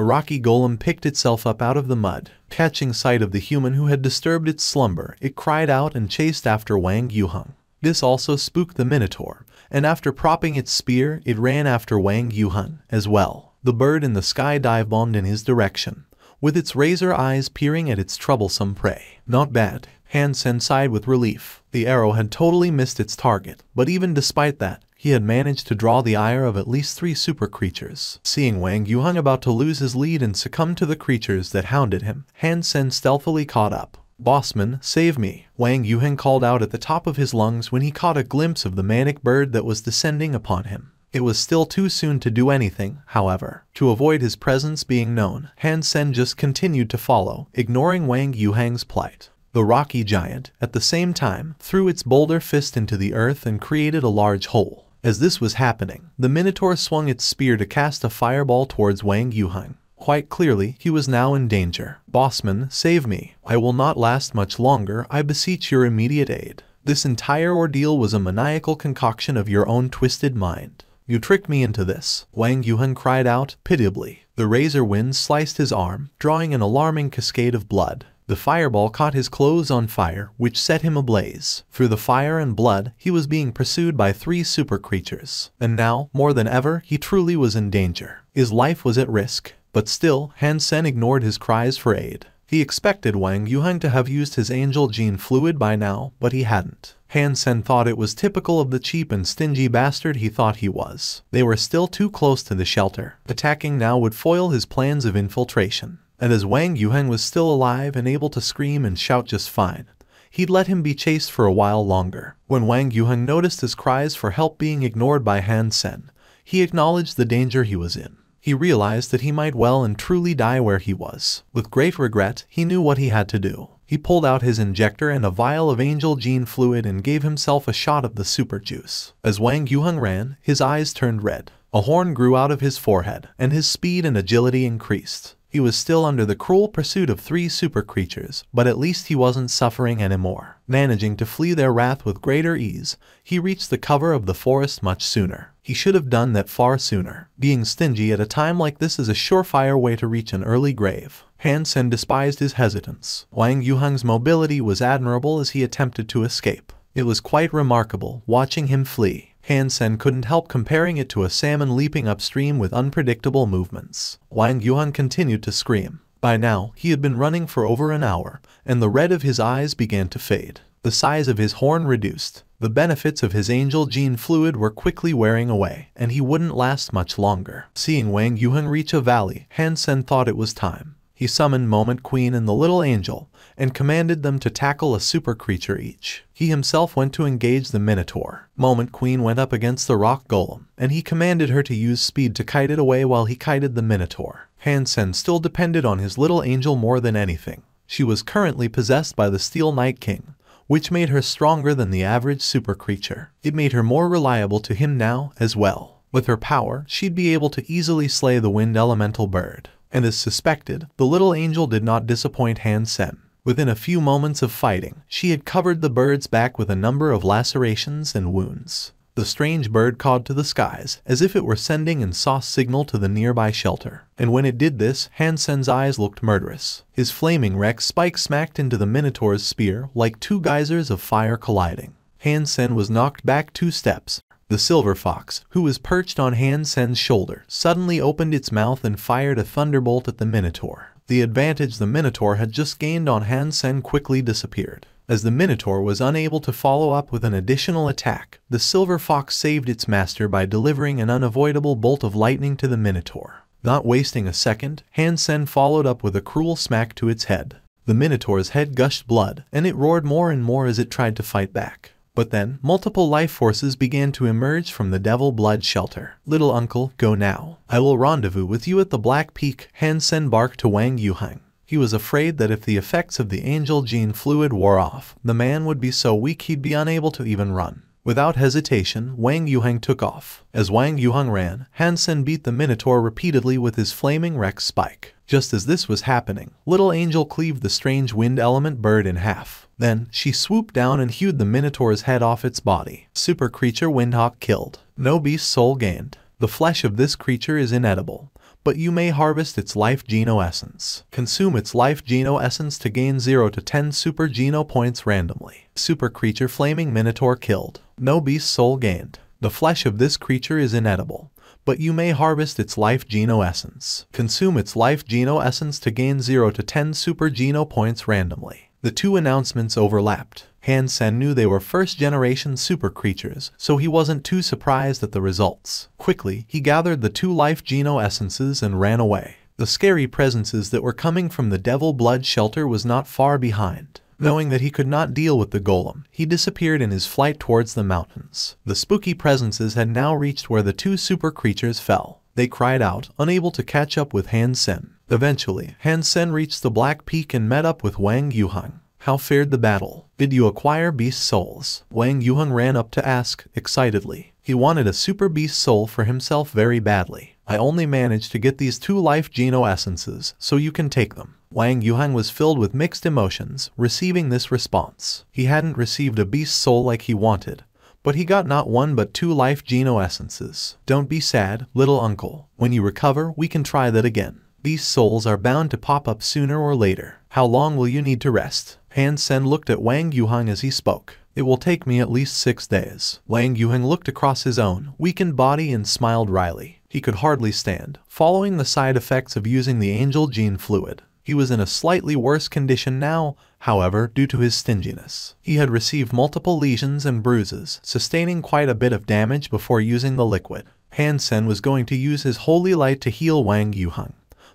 a rocky golem picked itself up out of the mud. Catching sight of the human who had disturbed its slumber, it cried out and chased after Wang Yuheng. This also spooked the Minotaur, and after propping its spear, it ran after Wang Yuheng as well. The bird in the sky dive-bombed in his direction, with its razor eyes peering at its troublesome prey. Not bad. Han Sen sighed with relief. The arrow had totally missed its target, but even despite that, he had managed to draw the ire of at least 3 super creatures. Seeing Wang Yuheng about to lose his lead and succumb to the creatures that hounded him, Han Sen stealthily caught up. "Bossman, save me," Wang Yuheng called out at the top of his lungs when he caught a glimpse of the manic bird that was descending upon him. It was still too soon to do anything, however. To avoid his presence being known, Han Sen just continued to follow, ignoring Wang Yuheng's plight. The rocky giant, at the same time, threw its boulder fist into the earth and created a large hole. As this was happening, the Minotaur swung its spear to cast a fireball towards Wang Yuheng. Quite clearly, he was now in danger. "Bossman, save me. I will not last much longer. I beseech your immediate aid. This entire ordeal was a maniacal concoction of your own twisted mind. You tricked me into this," Wang Yuheng cried out, pitiably. The razor wind sliced his arm, drawing an alarming cascade of blood. The fireball caught his clothes on fire, which set him ablaze. Through the fire and blood, he was being pursued by 3 super creatures. And now, more than ever, he truly was in danger. His life was at risk. But still, Han Sen ignored his cries for aid. He expected Wang Yuheng to have used his angel gene fluid by now, but he hadn't. Han Sen thought it was typical of the cheap and stingy bastard he thought he was. They were still too close to the shelter. Attacking now would foil his plans of infiltration. And as Wang Yuheng was still alive and able to scream and shout just fine, he'd let him be chased for a while longer. When Wang Yuheng noticed his cries for help being ignored by Han Sen, he acknowledged the danger he was in. He realized that he might well and truly die where he was. With great regret, he knew what he had to do. He pulled out his injector and a vial of angel gene fluid and gave himself a shot of the super juice. As Wang Yuheng ran, his eyes turned red. A horn grew out of his forehead, and his speed and agility increased. He was still under the cruel pursuit of 3 super creatures, but at least he wasn't suffering anymore. Managing to flee their wrath with greater ease, he reached the cover of the forest much sooner. He should have done that far sooner. Being stingy at a time like this is a surefire way to reach an early grave. Han Sen despised his hesitance. Wang Yuheng's mobility was admirable as he attempted to escape. It was quite remarkable watching him flee. Han Sen couldn't help comparing it to a salmon leaping upstream with unpredictable movements. Wang Yuheng continued to scream. By now, he had been running for over an hour, and the red of his eyes began to fade. The size of his horn reduced. The benefits of his angel gene fluid were quickly wearing away, and he wouldn't last much longer. Seeing Wang Yuheng reach a valley, Han Sen thought it was time. He summoned Moment Queen and the little angel, and commanded them to tackle a super creature each. He himself went to engage the Minotaur. Moment Queen went up against the rock golem, and he commanded her to use speed to kite it away while he kited the Minotaur. Han Sen still depended on his little angel more than anything. She was currently possessed by the Steel Night King, which made her stronger than the average super creature. It made her more reliable to him now as well. With her power, she'd be able to easily slay the wind elemental bird. And as suspected, the little angel did not disappoint Han Sen. Within a few moments of fighting, she had covered the bird's back with a number of lacerations and wounds. The strange bird cawed to the skies, as if it were sending an sauce signal to the nearby shelter. And when it did this, Han Sen's eyes looked murderous. His flaming Rex spike smacked into the Minotaur's spear like 2 geysers of fire colliding. Han Sen was knocked back 2 steps. The silver fox, who was perched on Han Sen's shoulder, suddenly opened its mouth and fired a thunderbolt at the Minotaur. The advantage the Minotaur had just gained on Han Sen quickly disappeared. As the Minotaur was unable to follow up with an additional attack, the silver fox saved its master by delivering an unavoidable bolt of lightning to the Minotaur. Not wasting a second, Han Sen followed up with a cruel smack to its head. The Minotaur's head gushed blood, and it roared more and more as it tried to fight back. But then, multiple life forces began to emerge from the Devil Blood shelter. "Little uncle, go now. I will rendezvous with you at the Black Peak," Han Sen barked to Wang Yuheng. He was afraid that if the effects of the angel gene fluid wore off, the man would be so weak he'd be unable to even run. Without hesitation, Wang Yuheng took off. As Wang Yuheng ran, Han Sen beat the Minotaur repeatedly with his flaming Rex spike. Just as this was happening, Little Angel cleaved the strange wind element bird in half. Then, she swooped down and hewed the Minotaur's head off its body. Super creature Windhawk killed. No beast soul gained. The flesh of this creature is inedible, but you may harvest its life Geno essence. Consume its life Geno essence to gain 0 to 10 super Geno points randomly. Super creature Flaming Minotaur killed. No beast soul gained. The flesh of this creature is inedible, but you may harvest its life Geno essence. Consume its life Geno essence to gain 0 to 10 super Geno points randomly. The two announcements overlapped. Han Sen knew they were first-generation super creatures, so he wasn't too surprised at the results. Quickly, he gathered the 2 life Geno essences and ran away. The scary presences that were coming from the Devil Blood Shelter was not far behind. Knowing that he could not deal with the golem, he disappeared in his flight towards the mountains. The spooky presences had now reached where the 2 super creatures fell. They cried out, unable to catch up with Han Sen. Eventually, Han Sen reached the Black Peak and met up with Wang Yuheng. How fared the battle? Did you acquire beast souls? Wang Yuheng ran up to ask, excitedly. He wanted a super beast soul for himself very badly. I only managed to get these 2 life Geno essences, so you can take them. Wang Yuheng was filled with mixed emotions, receiving this response. He hadn't received a beast soul like he wanted, but he got not 1 but 2 life Geno essences. Don't be sad, little uncle. When you recover, we can try that again. Beast souls are bound to pop up sooner or later. How long will you need to rest? Han Sen looked at Wang Yuheng as he spoke. It will take me at least 6 days. Wang Yuheng looked across his own weakened body and smiled wryly. He could hardly stand, following the side effects of using the angel gene fluid. He was in a slightly worse condition now, however, due to his stinginess. He had received multiple lesions and bruises, sustaining quite a bit of damage before using the liquid. Han Sen was going to use his holy light to heal Wang Yuheng,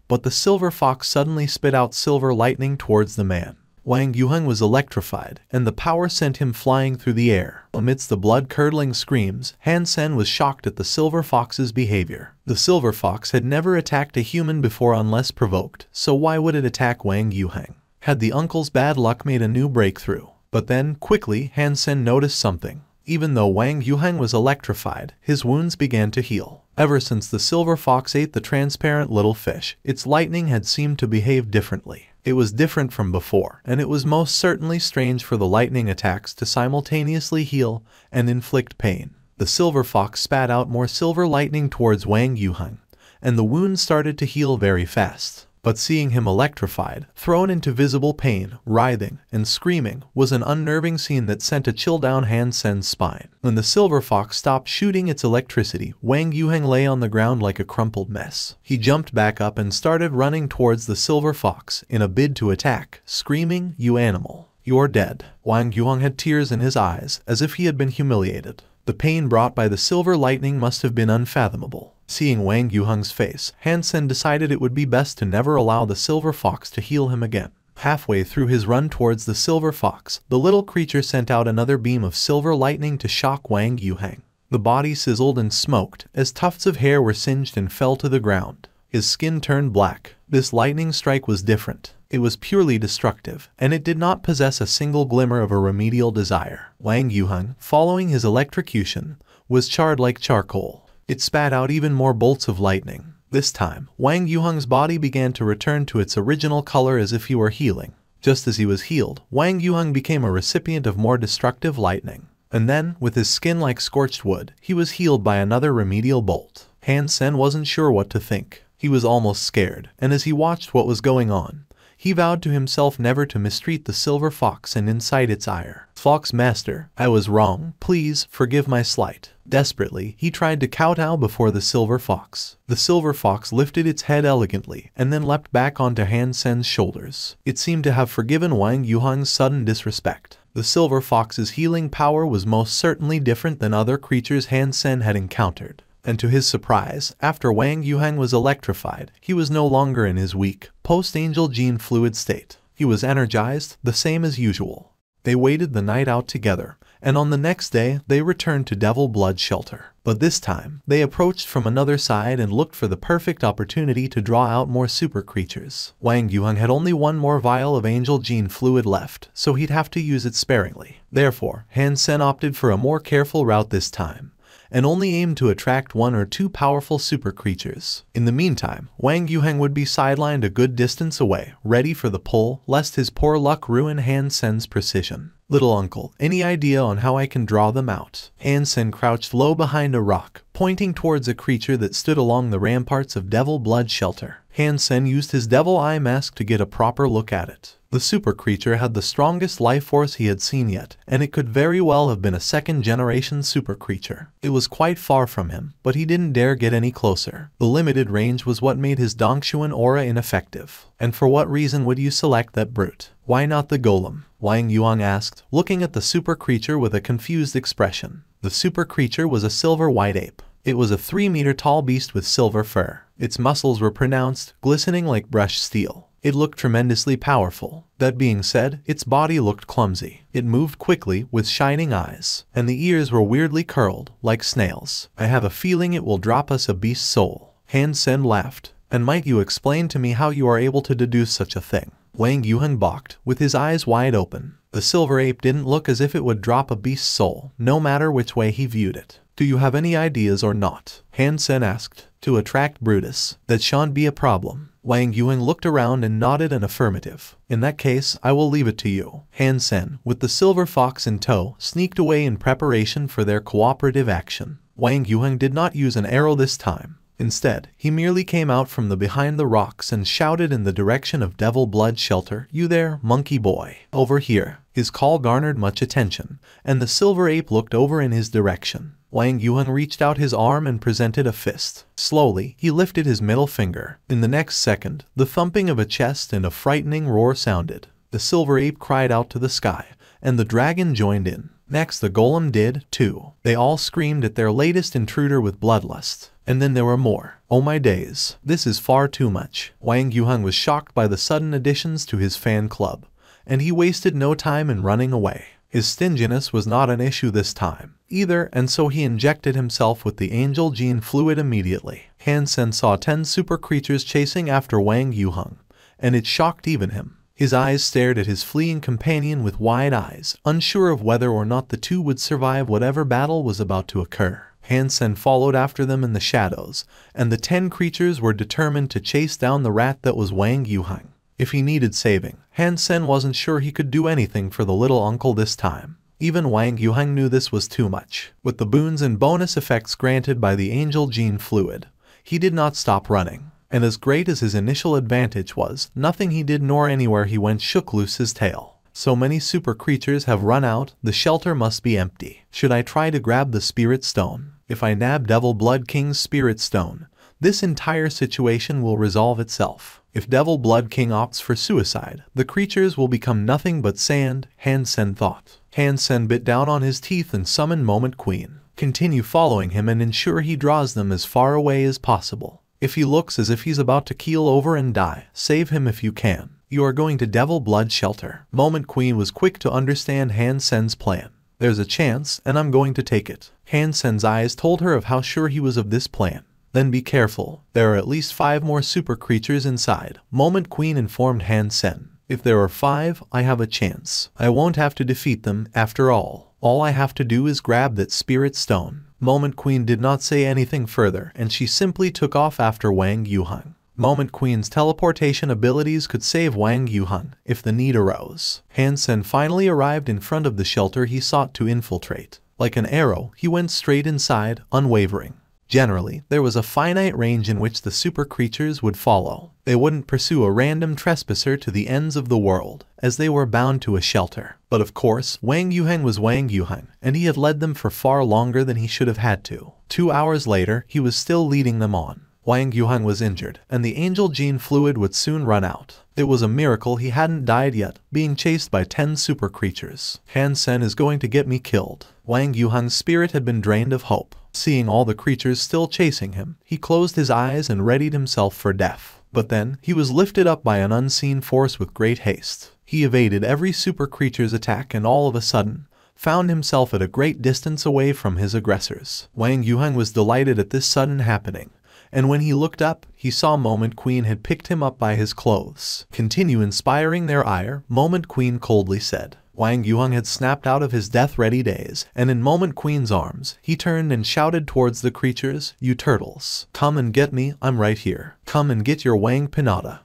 but the silver fox suddenly spit out silver lightning towards the man. Wang Yuheng was electrified, and the power sent him flying through the air. Amidst the blood-curdling screams, Han Sen was shocked at the silver fox's behavior. The silver fox had never attacked a human before unless provoked, so why would it attack Wang Yuheng? Had the uncle's bad luck made a new breakthrough? But then, quickly, Han Sen noticed something. Even though Wang Yuheng was electrified, his wounds began to heal. Ever since the silver fox ate the transparent little fish, its lightning had seemed to behave differently. It was different from before, and it was most certainly strange for the lightning attacks to simultaneously heal and inflict pain. The silver fox spat out more silver lightning towards Wang Yuheng, and the wound started to heal very fast. But seeing him electrified, thrown into visible pain, writhing, and screaming was an unnerving scene that sent a chill down Han Sen's spine. When the silver fox stopped shooting its electricity, Wang Yuheng lay on the ground like a crumpled mess. He jumped back up and started running towards the silver fox in a bid to attack, screaming, "You animal! You're dead." Wang Yuheng had tears in his eyes, as if he had been humiliated. The pain brought by the silver lightning must have been unfathomable. Seeing Wang Yuheng's face, Han Sen decided it would be best to never allow the silver fox to heal him again. Halfway through his run towards the silver fox, the little creature sent out another beam of silver lightning to shock Wang Yuheng. The body sizzled and smoked, as tufts of hair were singed and fell to the ground. His skin turned black. This lightning strike was different. It was purely destructive, and it did not possess a single glimmer of a remedial desire. Wang Yuheng, following his electrocution, was charred like charcoal. It spat out even more bolts of lightning. This time, Wang Yuheng's body began to return to its original color as if he were healing. Just as he was healed, Wang Yuheng became a recipient of more destructive lightning. And then, with his skin like scorched wood, he was healed by another remedial bolt. Han Sen wasn't sure what to think. He was almost scared, and as he watched what was going on, he vowed to himself never to mistreat the silver fox and incite its ire. "Fox Master, I was wrong. Please, forgive my slight." Desperately, he tried to kowtow before the silver fox. The silver fox lifted its head elegantly and then leapt back onto Han Sen's shoulders. It seemed to have forgiven Wang Yuheng's sudden disrespect. The silver fox's healing power was most certainly different than other creatures Han Sen had encountered. And to his surprise, after Wang Yuheng was electrified, he was no longer in his weak, post-angel gene fluid state. He was energized, the same as usual. They waited the night out together, and on the next day, they returned to Devil Blood Shelter. But this time, they approached from another side and looked for the perfect opportunity to draw out more super creatures. Wang Yuheng had only 1 more vial of angel gene fluid left, so he'd have to use it sparingly. Therefore, Han Sen opted for a more careful route this time, and only aimed to attract 1 or 2 powerful super creatures. In the meantime, Wang Yuheng would be sidelined a good distance away, ready for the pull, lest his poor luck ruin Han Sen's precision. Little uncle, any idea on how I can draw them out? Han Sen crouched low behind a rock, pointing towards a creature that stood along the ramparts of Devil Blood Shelter. Han Sen used his devil eye mask to get a proper look at it. The super creature had the strongest life force he had seen yet, and it could very well have been a second-generation super creature. It was quite far from him, but he didn't dare get any closer. The limited range was what made his Dongshuan aura ineffective. And for what reason would you select that brute? Why not the golem? Wang Yuang asked, looking at the super creature with a confused expression. The super creature was a silver white ape. It was a 3-meter-tall beast with silver fur. Its muscles were pronounced, glistening like brushed steel. It looked tremendously powerful. That being said, its body looked clumsy. It moved quickly, with shining eyes, and the ears were weirdly curled, like snails. I have a feeling it will drop us a beast's soul. Han Sen laughed. And might you explain to me how you are able to deduce such a thing? Wang Yuheng balked, with his eyes wide open. The silver ape didn't look as if it would drop a beast's soul, no matter which way he viewed it. Do you have any ideas or not? Han Sen asked. To attract Brutus. That shan't be a problem. Wang Yuheng looked around and nodded an affirmative. In that case, I will leave it to you. Han Sen, with the silver fox in tow, sneaked away in preparation for their cooperative action. Wang Yuheng did not use an arrow this time. Instead, he merely came out from the behind the rocks and shouted in the direction of Devil Blood Shelter, "You there, monkey boy, over here." His call garnered much attention, and the silver ape looked over in his direction. Wang Yuheng reached out his arm and presented a fist. Slowly, he lifted his middle finger. In the next second, the thumping of a chest and a frightening roar sounded. The silver ape cried out to the sky, and the dragon joined in. Next the golem did, too. They all screamed at their latest intruder with bloodlust. And then there were more. Oh my days, this is far too much. Wang Yuheng was shocked by the sudden additions to his fan club, and he wasted no time in running away. His stinginess was not an issue this time, either, and so he injected himself with the angel gene fluid immediately. Han Sen saw 10 super creatures chasing after Wang Yuheng, and it shocked even him. His eyes stared at his fleeing companion with wide eyes, unsure of whether or not the two would survive whatever battle was about to occur. Han Sen followed after them in the shadows, and the 10 creatures were determined to chase down the rat that was Wang Yuheng. If he needed saving, Han Sen wasn't sure he could do anything for the little uncle this time. Even Wang Yuheng knew this was too much. With the boons and bonus effects granted by the angel gene fluid, he did not stop running. And as great as his initial advantage was, nothing he did nor anywhere he went shook loose his tail. So many super creatures have run out, the shelter must be empty. Should I try to grab the spirit stone? If I nab Devil Blood King's spirit stone, this entire situation will resolve itself. If Devil Blood King opts for suicide, the creatures will become nothing but sand, Han Sen thought. Han Sen bit down on his teeth and summoned Moment Queen. Continue following him and ensure he draws them as far away as possible. If he looks as if he's about to keel over and die, save him if you can. You are going to Devil Blood Shelter. Moment Queen was quick to understand Han Sen's plan. There's a chance, and I'm going to take it. Han Sen's eyes told her of how sure he was of this plan. Then be careful. There are at least 5 more super creatures inside. Moment Queen informed Han Sen. If there are 5, I have a chance. I won't have to defeat them, after all. All I have to do is grab that spirit stone. Moment Queen did not say anything further, and she simply took off after Wang Yuheng. Moment Queen's teleportation abilities could save Wang Yuheng if the need arose. Han Sen finally arrived in front of the shelter he sought to infiltrate. Like an arrow, he went straight inside, unwavering. Generally, there was a finite range in which the super creatures would follow. They wouldn't pursue a random trespasser to the ends of the world, as they were bound to a shelter. But of course, Wang Yuheng was Wang Yuheng, and he had led them for far longer than he should have had to. 2 hours later, he was still leading them on. Wang Yuheng was injured, and the angel gene fluid would soon run out. It was a miracle he hadn't died yet, being chased by 10 super creatures. Han Sen is going to get me killed. Wang Yuheng's spirit had been drained of hope. Seeing all the creatures still chasing him, he closed his eyes and readied himself for death. But then, he was lifted up by an unseen force with great haste. He evaded every super creature's attack and all of a sudden, found himself at a great distance away from his aggressors. Wang Yuheng was delighted at this sudden happening, and when he looked up, he saw Moment Queen had picked him up by his clothes. Continue inspiring their ire, Moment Queen coldly said. Wang Yuheng had snapped out of his death-ready daze, and in Moment Queen's arms, he turned and shouted towards the creatures, "You turtles, come and get me, I'm right here. Come and get your Wang Pinata."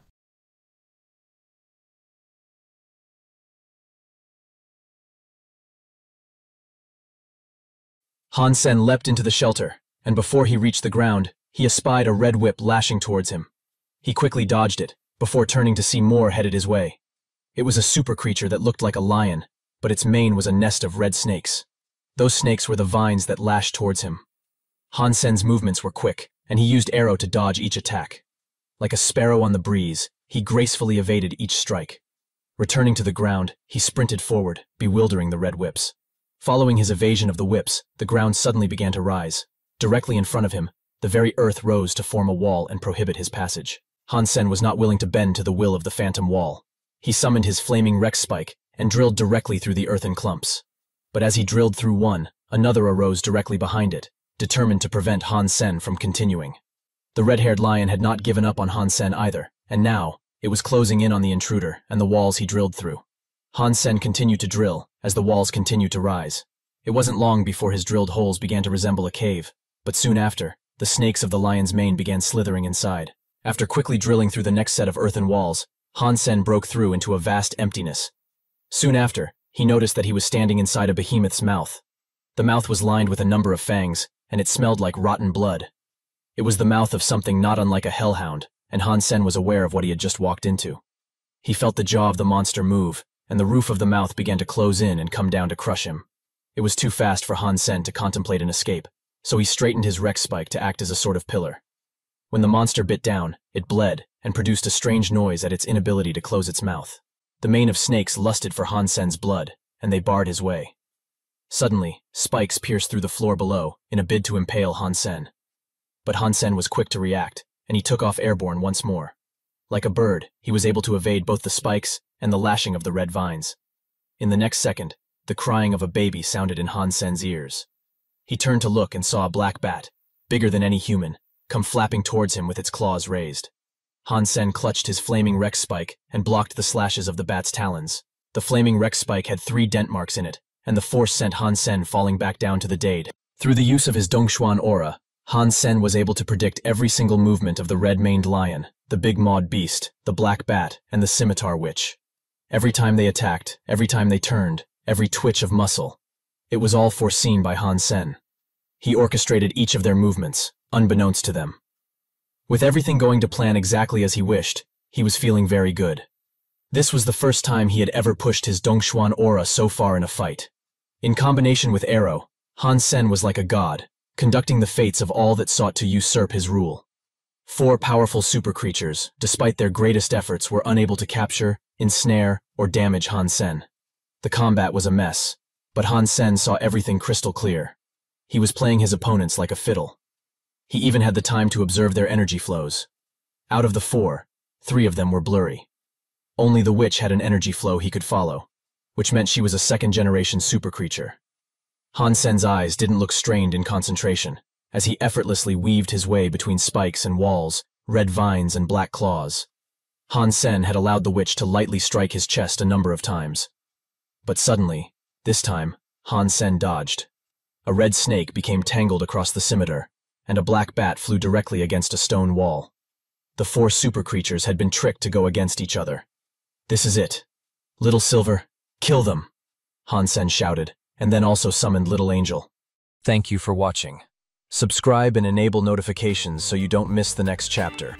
Han Sen leapt into the shelter, and before he reached the ground, he espied a red whip lashing towards him. He quickly dodged it, before turning to see more headed his way. It was a super creature that looked like a lion, but its mane was a nest of red snakes. Those snakes were the vines that lashed towards him. Han Sen's movements were quick, and he used arrow to dodge each attack. Like a sparrow on the breeze, he gracefully evaded each strike. Returning to the ground, he sprinted forward, bewildering the red whips. Following his evasion of the whips, the ground suddenly began to rise. Directly in front of him, the very earth rose to form a wall and prohibit his passage. Han Sen was not willing to bend to the will of the phantom wall. He summoned his flaming Rex spike and drilled directly through the earthen clumps. But as he drilled through one, another arose directly behind it, determined to prevent Han Sen from continuing. The red-haired lion had not given up on Han Sen either, and now, it was closing in on the intruder and the walls he drilled through. Han Sen continued to drill, as the walls continued to rise. It wasn't long before his drilled holes began to resemble a cave, but soon after, the snakes of the lion's mane began slithering inside. After quickly drilling through the next set of earthen walls, Han Sen broke through into a vast emptiness. Soon after, he noticed that he was standing inside a behemoth's mouth. The mouth was lined with a number of fangs, and it smelled like rotten blood. It was the mouth of something not unlike a hellhound, and Han Sen was aware of what he had just walked into. He felt the jaw of the monster move, and the roof of the mouth began to close in and come down to crush him. It was too fast for Han Sen to contemplate an escape, so he straightened his Rex spike to act as a sort of pillar. When the monster bit down, it bled and produced a strange noise at its inability to close its mouth. The mane of snakes lusted for Han Sen's blood, and they barred his way. Suddenly, spikes pierced through the floor below in a bid to impale Han Sen. But Han Sen was quick to react, and he took off airborne once more. Like a bird, he was able to evade both the spikes and the lashing of the red vines. In the next second, the crying of a baby sounded in Han Sen's ears. He turned to look and saw a black bat, bigger than any human, come flapping towards him with its claws raised. Han Sen clutched his flaming Rex spike and blocked the slashes of the bat's talons. The flaming Rex spike had 3 dent marks in it, and the force sent Han Sen falling back down to the dade. Through the use of his Dongxuan aura, Han Sen was able to predict every single movement of the red-maned lion, the big-mawed beast, the black bat, and the scimitar witch. Every time they attacked, every time they turned, every twitch of muscle. It was all foreseen by Han Sen. He orchestrated each of their movements, unbeknownst to them. With everything going to plan exactly as he wished, he was feeling very good. This was the first time he had ever pushed his Dongxuan aura so far in a fight. In combination with Arrow, Han Sen was like a god, conducting the fates of all that sought to usurp his rule. 4 powerful super creatures, despite their greatest efforts, were unable to capture, ensnare, or damage Han Sen. The combat was a mess, but Han Sen saw everything crystal clear. He was playing his opponents like a fiddle. He even had the time to observe their energy flows. Out of the 4, 3 of them were blurry. Only the witch had an energy flow he could follow, which meant she was a second-generation super creature. Han Sen's eyes didn't look strained in concentration, as he effortlessly weaved his way between spikes and walls, red vines and black claws. Han Sen had allowed the witch to lightly strike his chest a number of times. But suddenly, this time, Han Sen dodged. A red snake became tangled across the scimitar, and a black bat flew directly against a stone wall. The 4 super creatures had been tricked to go against each other. "This is it. Little Silver, kill them," Han Sen shouted, and then also summoned Little Angel. Thank you for watching. Subscribe and enable notifications so you don't miss the next chapter.